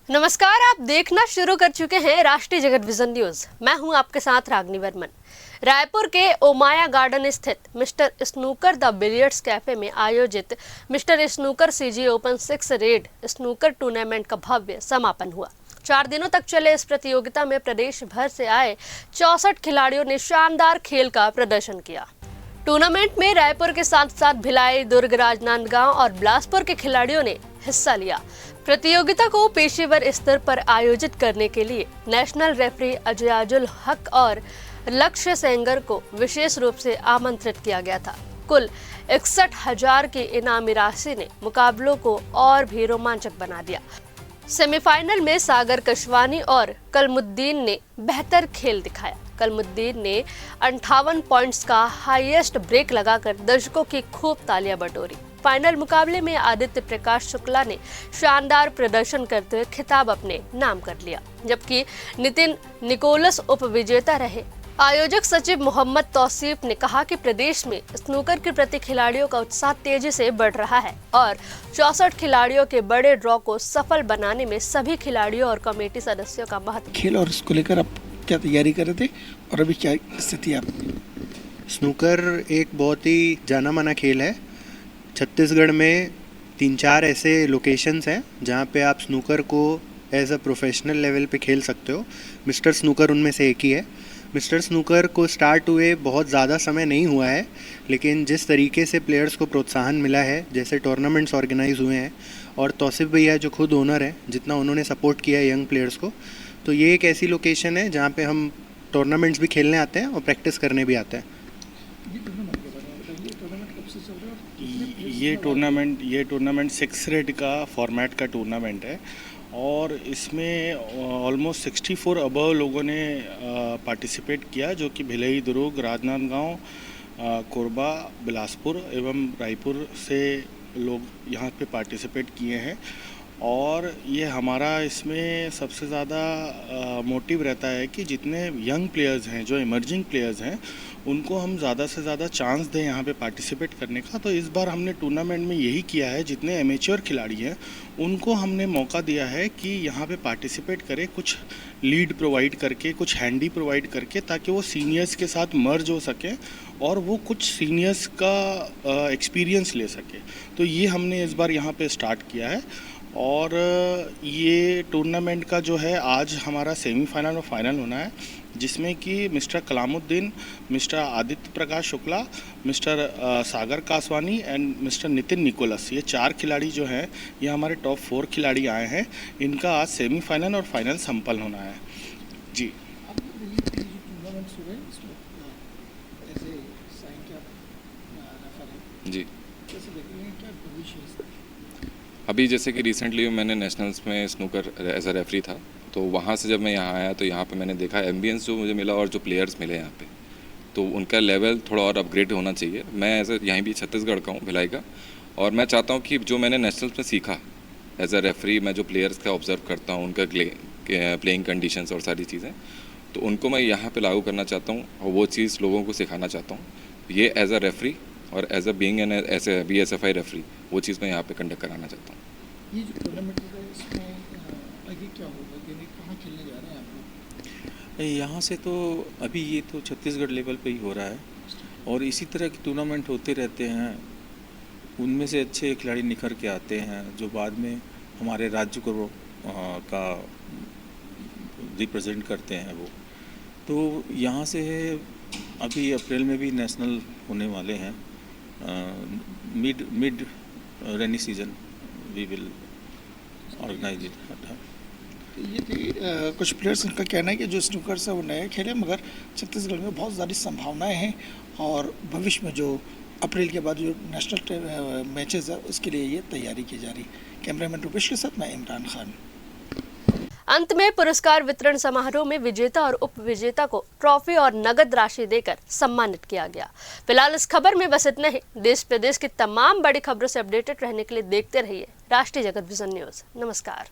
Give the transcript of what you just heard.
नमस्कार, आप देखना शुरू कर चुके हैं राष्ट्रीय जगत विजन न्यूज। मैं हूं आपके साथ रागनी वर्मन। रायपुर के ओमाया गार्डन स्थित mister snooker the billiards cafe में आयोजित mister snooker CG open 6 red snooker tournament का भव्य समापन हुआ। 4 दिनों तक चले इस प्रतियोगिता में प्रदेश भर से आए 64 खिलाड़ियों ने शानदार खेल का प्रदर्शन किया। टूर्नामेंट में रायपुर के साथ साथ भिलाई, दुर्ग, राजनांदगांव और बिलासपुर के खिलाड़ियों ने हिस्सा लिया। प्रतियोगिता को पेशेवर स्तर पर आयोजित करने के लिए नेशनल रेफरी अजयाजुल हक और लक्ष्य सेंगर को विशेष रूप से आमंत्रित किया गया था। कुल 61,000 की इनामी राशि ने मुकाबलों को और भी रोमांचक बना दिया। सेमीफाइनल में सागर कशवानी और कलमुद्दीन ने बेहतर खेल दिखाया। कलमुद्दीन ने 58 पॉइंट्स का हाईएस्ट ब्रेक लगाकर दर्शकों की खूब तालियां बटोरी। फाइनल मुकाबले में आदित्य प्रकाश शुक्ला ने शानदार प्रदर्शन करते हुए खिताब अपने नाम कर लिया, जबकि नितिन निकोलस उपविजेता रहे। आयोजक सचिव मोहम्मद तौसीफ ने कहा कि प्रदेश में स्नूकर के प्रति खिलाड़ियों का उत्साह तेजी से बढ़ रहा है और 64 खिलाड़ियों के बड़े ड्रॉ को सफल बनाने में सभी खिलाड़ियों और कमेटी सदस्यों का महत्व। खेल और इसको लेकर आप क्या तैयारी कर रहे थे और अभी क्या स्थिति है आपकी? स्नूकर एक बहुत ही जाना माना खेल है। छत्तीसगढ़ में 3-4 ऐसे लोकेशंस हैं जहाँ पे आप स्नूकर को एज अ प्रोफेशनल लेवल पे खेल सकते हो। मिस्टर स्नूकर उनमें से एक ही है। मिस्टर स्नूकर को स्टार्ट हुए बहुत ज़्यादा समय नहीं हुआ है, लेकिन जिस तरीके से प्लेयर्स को प्रोत्साहन मिला है, जैसे टूर्नामेंट्स ऑर्गेनाइज हुए हैं और तौसीफ भैया जो खुद ओनर हैं, जितना उन्होंने सपोर्ट किया है यंग प्लेयर्स को, तो ये एक ऐसी लोकेशन है जहाँ पे हम टूर्नामेंट्स भी खेलने आते हैं और प्रैक्टिस करने भी आते हैं। ये टूर्नामेंट 6 रेड का फॉर्मेट का टूर्नामेंट है और इसमें ऑलमोस्ट 64 अबव लोगों ने पार्टिसिपेट किया, जो कि भिलाई, दुर्ग, राजनांदगांव, कोरबा, बिलासपुर एवं रायपुर से लोग यहाँ पे पार्टिसिपेट किए हैं। और ये हमारा इसमें सबसे ज़्यादा मोटिव रहता है कि जितने यंग प्लेयर्स हैं, जो इमर्जिंग प्लेयर्स हैं, उनको हम ज़्यादा से ज़्यादा चांस दें यहाँ पे पार्टिसिपेट करने का। तो इस बार हमने टूर्नामेंट में यही किया है, जितने एमेच्योर खिलाड़ी हैं उनको हमने मौका दिया है कि यहाँ पे पार्टिसिपेट करें, कुछ लीड प्रोवाइड करके, कुछ हैंडी प्रोवाइड करके, ताकि वो सीनियर्स के साथ मर्ज हो सकें और वो कुछ सीनियर्स का एक्सपीरियंस ले सके। तो ये हमने इस बार यहाँ पे स्टार्ट किया है। और ये टूर्नामेंट का जो है आज हमारा सेमीफाइनल और फाइनल होना है, जिसमें कि mister Kalamuddin, mister Aditya Prakash Shukla, mister Sagar Kaswani and mister Nitin Nicholas, ये 4 खिलाड़ी जो हैं, ये हमारे टॉप 4 खिलाड़ी आए हैं। इनका आज सेमीफाइनल और फाइनल संपन्न होना है। जी, जी अभी जैसे कि रिसेंटली मैंने नेशनल्स में स्नूकर एज अ रेफरी था, तो वहाँ से जब मैं यहाँ आया तो यहाँ पे मैंने देखा एम्बियंस जो मुझे मिला और जो प्लेयर्स मिले यहाँ पे, तो उनका लेवल थोड़ा और अपग्रेड होना चाहिए। मैं एज अ यहीं भी छत्तीसगढ़ का हूँ, भिलाई का, और मैं चाहता हूँ कि जो मैंने नेशनल्स में सीखा एज अ रेफरी, मैं जो प्लेयर्स का ऑब्जर्व करता हूँ, उनका प्लेइंग कंडीशंस और सारी चीज़ें, तो उनको मैं यहाँ पर लागू करना चाहता हूँ और वो चीज़ लोगों को सिखाना चाहता हूँ। ये एज अ रेफरी और as a being an as a BSFI referee, वो चीज़ मैं यहाँ पे कंडक्ट कराना चाहता हूँ। ये जो टूर्नामेंट है इसमें आगे क्या होगा, यानी कहाँ खेलने जा रहे हैं आप लोग? यहाँ से तो अभी ये तो छत्तीसगढ़ लेवल पे ही हो रहा है और इसी तरह के टूर्नामेंट होते रहते हैं। उनमें से अच्छे खिलाड़ी निखर के आते हैं जो बाद में हमारे राज्य को का रिप्रेजेंट करते हैं वो। तो यहाँ से अभी अप्रैल में भी नेशनल होने वाले हैं। Mid rainy season we will organise it. ये थी कुछ प्लेयर्स, इनका कहना है कि जो स्नूकर से वो नए खेले, मगर छत्तीसगढ़ में बहुत ज़्यादा संभावनाएं हैं और भविष्य में जो अप्रैल के बाद जो नेशनल मैचेस है उसके लिए ये तैयारी की जा रही। कैमरामैन रूपेश के साथ मैं इमरान खान। अंत में पुरस्कार वितरण समारोह में विजेता और उप विजेता को ट्रॉफी और नगद राशि देकर सम्मानित किया गया। फिलहाल इस खबर में बस इतना ही। देश प्रदेश की तमाम बड़ी खबरों से अपडेटेड रहने के लिए देखते रहिए राष्ट्रीय जगत विजन न्यूज। नमस्कार।